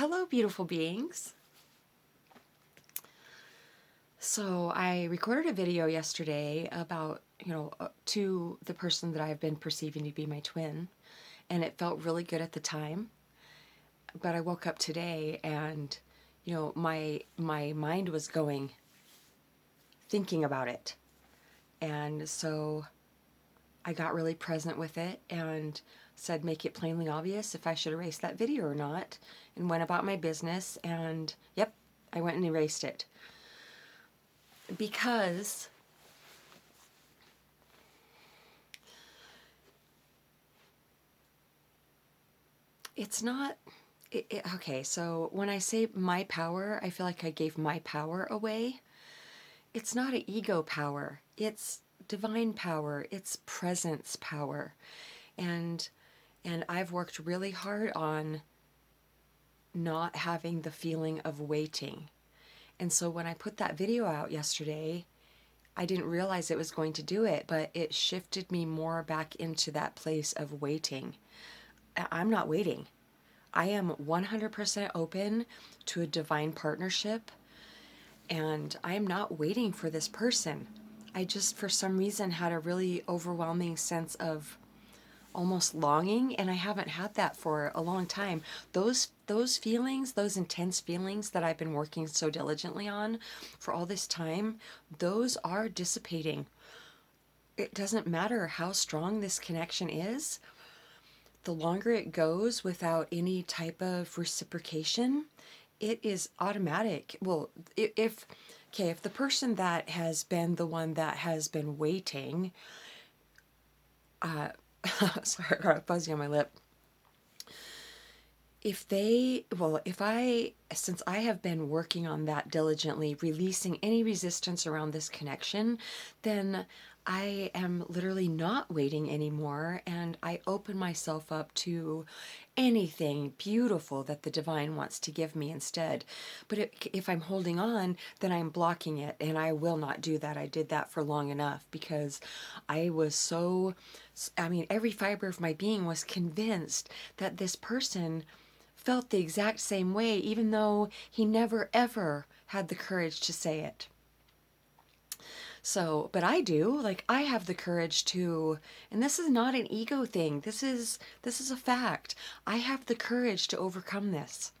Hello, beautiful beings. So I recorded a video yesterday about, to the person that I've been perceiving to be my twin, and it felt really good at the time. But I woke up today and, my mind was going, thinking about it. And so I got really present with it and said, make it plainly obvious if I should erase that video or not, and went about my business. And yep, I went and erased it. Because it's not okay, so when I say my power, I feel like I gave my power away. It's not an ego power, it's divine power, it's presence power. And I've worked really hard on not having the feeling of waiting. And so when I put that video out yesterday, I didn't realize it was going to do it, but it shifted me more back into that place of waiting. I'm not waiting. I am 100% open to a divine partnership, and I am not waiting for this person. I just, for some reason, had a really overwhelming sense of almost longing, and I haven't had that for a long time. Those feelings, those intense feelings that I've been working so diligently on for all this time, those are dissipating. It doesn't matter how strong this connection is. The longer it goes without any type of reciprocation, it is automatic. Well, if the person that has been the one that has been waiting, sorry, I got a fuzzy on my lip. Since I have been working on that diligently, releasing any resistance around this connection, then I am literally not waiting anymore, and I open myself up to anything beautiful that the divine wants to give me instead. But if I'm holding on, then I'm blocking it, and I will not do that. I did that for long enough because I was every fiber of my being was convinced that this person felt the exact same way, even though he never ever had the courage to say it. So, but I do, like, I have the courage to, and this is not an ego thing. This is a fact. I have the courage to overcome this.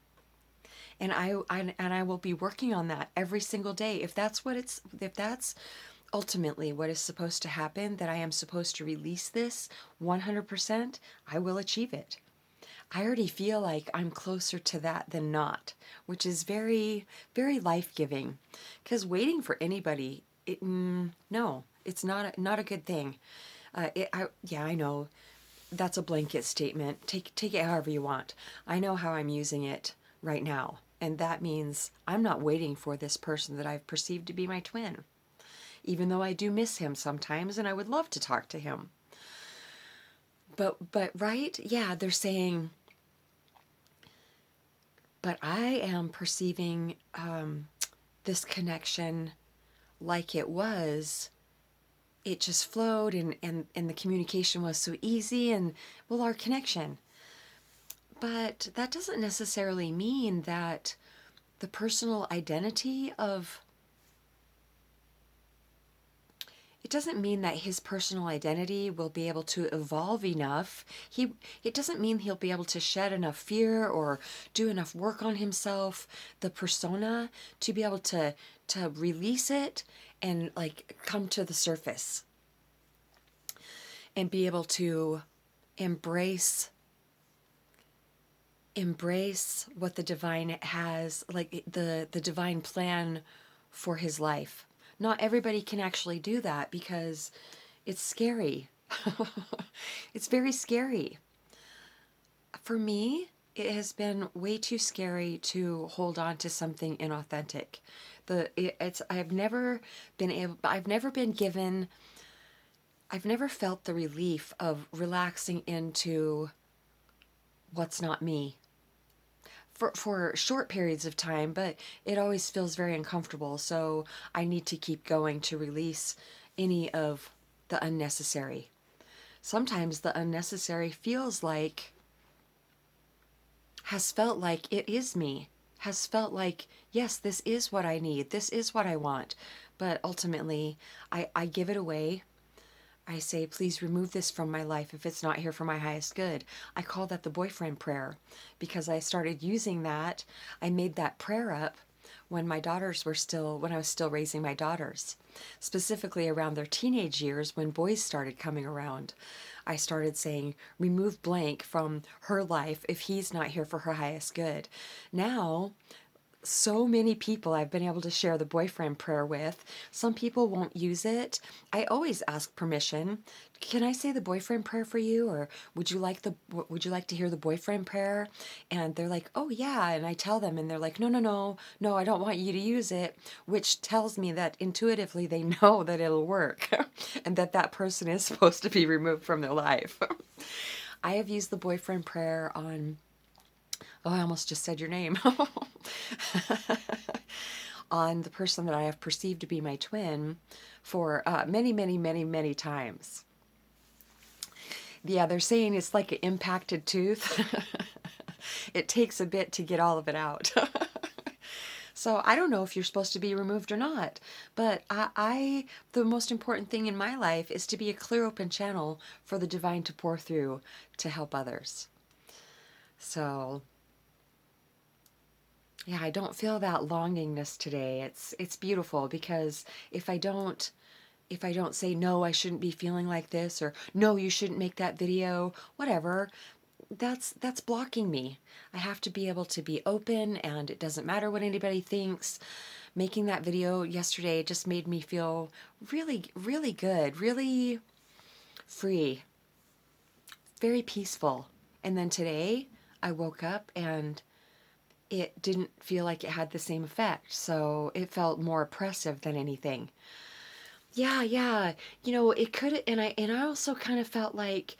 And I will be working on that every single day. If that's ultimately what is supposed to happen, that I am supposed to release this 100%, I will achieve it. I already feel like I'm closer to that than not, which is very, very life-giving. Because waiting for anybody, no, it's not a good thing. I know that's a blanket statement. Take it however you want. I know how I'm using it right now, and that means I'm not waiting for this person that I've perceived to be my twin, even though I do miss him sometimes, and I would love to talk to him. But right, yeah, they're saying. But I am perceiving this connection like it just flowed, and the communication was so easy, and, well, our connection. But that doesn't necessarily mean that the personal identity of it doesn't mean that his personal identity will be able to evolve enough. It doesn't mean he'll be able to shed enough fear or do enough work on himself, the persona, to be able to release it and, like, come to the surface and be able to embrace what the divine has, like the divine plan for his life. Not everybody can actually do that because it's scary. It's very scary. For me, it has been way too scary to hold on to something inauthentic. I've never felt the relief of relaxing into what's not me. For short periods of time, but it always feels very uncomfortable. So I need to keep going to release any of the unnecessary. Sometimes the unnecessary feels like has felt like it is me, has felt like, yes, this is what I need, this is what I want. But ultimately, I give it away. I say, please remove this from my life if it's not here for my highest good. I call that the boyfriend prayer because I started using that. I made that prayer up when my daughters were still, when I was still raising my daughters, specifically around their teenage years when boys started coming around. I started saying, remove blank from her life if he's not here for her highest good. Now, so many people I've been able to share the boyfriend prayer with. Some people won't use it. I always ask permission. Can I say the boyfriend prayer for you, or would you like to hear the boyfriend prayer? And they're like, "Oh yeah." And I tell them and they're like, "No, no, no. No, I don't want you to use it," which tells me that intuitively they know that it'll work and that that person is supposed to be removed from their life. I have used the boyfriend prayer on, oh, I almost just said your name. On the person that I have perceived to be my twin for many, many, many, many times. Yeah, they're saying it's like an impacted tooth. It takes a bit to get all of it out. So I don't know if you're supposed to be removed or not, but the most important thing in my life is to be a clear, open channel for the divine to pour through to help others. So yeah, I don't feel that longingness today. It's beautiful because if I don't say no, I shouldn't be feeling like this, or no, you shouldn't make that video, whatever, that's blocking me. I have to be able to be open and it doesn't matter what anybody thinks. Making that video yesterday just made me feel really, really good, really free, very peaceful. And then today I woke up and it didn't feel like it had the same effect. So it felt more oppressive than anything. Yeah, yeah. It could, and I also kind of felt like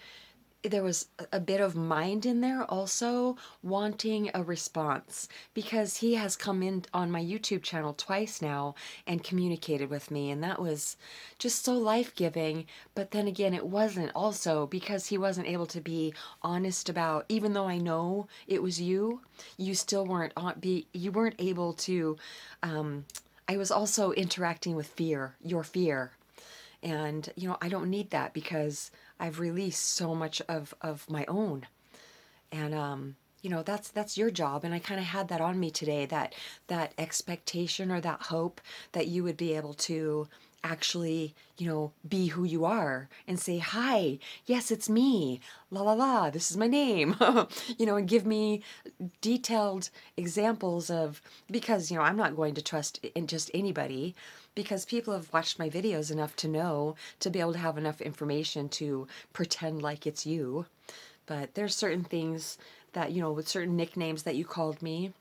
there was a bit of mind in there also wanting a response because he has come in on my YouTube channel twice now and communicated with me, and that was just so life-giving. But then again, it wasn't also because he wasn't able to be honest about, even though I know it was you, you still weren't you weren't able to. I was also interacting with fear, your fear. And, I don't need that because I've released so much of my own. And, that's your job. And I kind of had that on me today, that expectation or that hope that you would be able to actually, be who you are and say, hi, yes, it's me, la la la, this is my name, and give me detailed examples of, because, I'm not going to trust in just anybody because people have watched my videos enough to know to be able to have enough information to pretend like it's you. But there's certain things that, with certain nicknames that you called me,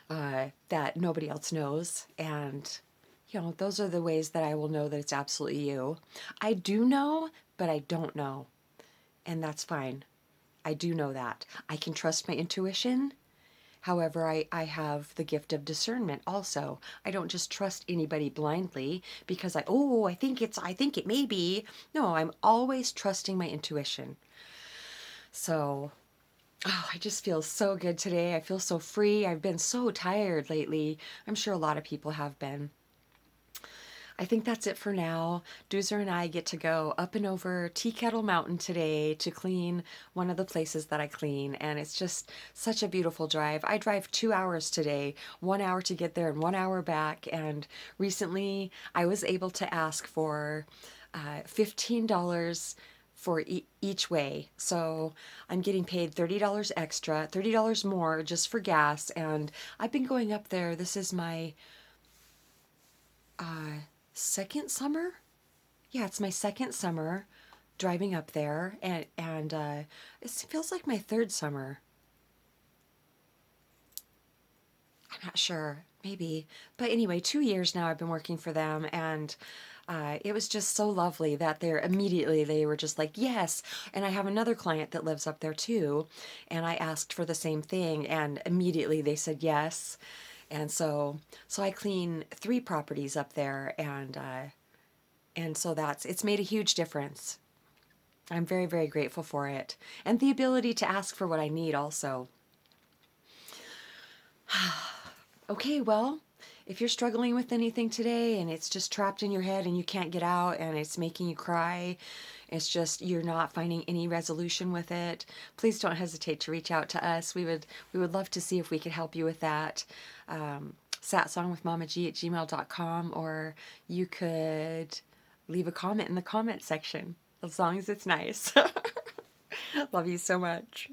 that nobody else knows. And, those are the ways that I will know that it's absolutely you. I do know, but I don't know. And that's fine. I do know that. I can trust my intuition. However, I have the gift of discernment also. I don't just trust anybody blindly because I think it may be. No, I'm always trusting my intuition. So, oh, I just feel so good today. I feel so free. I've been so tired lately. I'm sure a lot of people have been. I think that's it for now. Doozer and I get to go up and over Tea Kettle Mountain today to clean one of the places that I clean, and it's just such a beautiful drive. I drive 2 hours today, 1 hour to get there and 1 hour back, and recently I was able to ask for $15 for each way. So I'm getting paid $30 extra, $30 more just for gas, and I've been going up there. This is my second summer. Yeah, it's my second summer driving up there, and it feels like my third summer. I'm not sure, maybe, but anyway, 2 years now I've been working for them, and it was just so lovely that they were just like, yes. And I have another client that lives up there too, and I asked for the same thing, and immediately they said yes. And so I clean 3 properties up there, and so it's made a huge difference. I'm very, very grateful for it. And the ability to ask for what I need also. Okay, well, if you're struggling with anything today and it's just trapped in your head and you can't get out and it's making you cry, it's just you're not finding any resolution with it, please don't hesitate to reach out to us. We would love to see if we could help you with that. satsongwithmamag@gmail.com, or you could leave a comment in the comment section as long as it's nice. Love you so much.